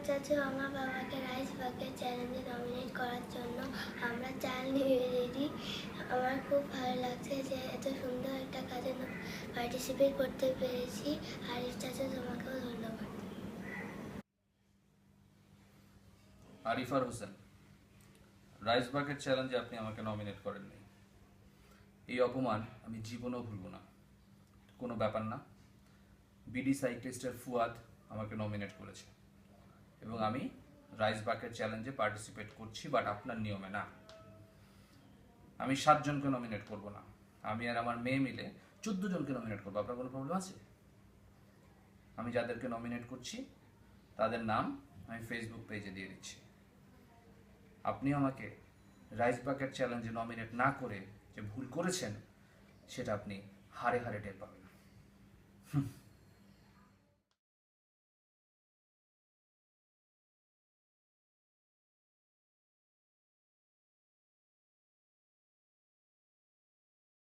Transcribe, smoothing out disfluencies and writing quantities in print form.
চাচু আমার বাবাকে রাইস বাকেট চ্যালেঞ্জে নমিনেট করার জন্য আমরা চাল নিয়ে রেডি। আমার খুব ভালো লাগছে যে এত সুন্দর একটা কাজে পার্টিসিপেট করতে পেরেছি। আরিফ চাচু তোমাকেও ধন্যবাদ। আরিফার হোসেন, রাইস বাকেট চ্যালেঞ্জে আপনি আমাকে নমিনেট করেননি, এই অপমান আমি জীবনেও ভুলব না। কোনো ব্যাপার না, বিডি সাইক্লিস্টের ফুয়াদ আমাকে নমিনেট করেছে এবং আমি রাইস বাকেট চ্যালেঞ্জে পার্টিসিপেট করছি, বাট আপনার নিয়মে না। আমি 7 জনকে নমিনেট করব না, আমি আর আমার মেয়ে মিলে 14 জনকে নমিনেট করবো। আপনার কোনো প্রবলেম আছে? আমি যাদেরকে নমিনেট করছি তাদের নাম আমি ফেসবুক পেজে দিয়ে দিচ্ছি। আপনি আমাকে রাইস বাকেট চ্যালেঞ্জে নমিনেট না করে যে ভুল করেছেন সেটা আপনি হারে হারে টের পাবেন।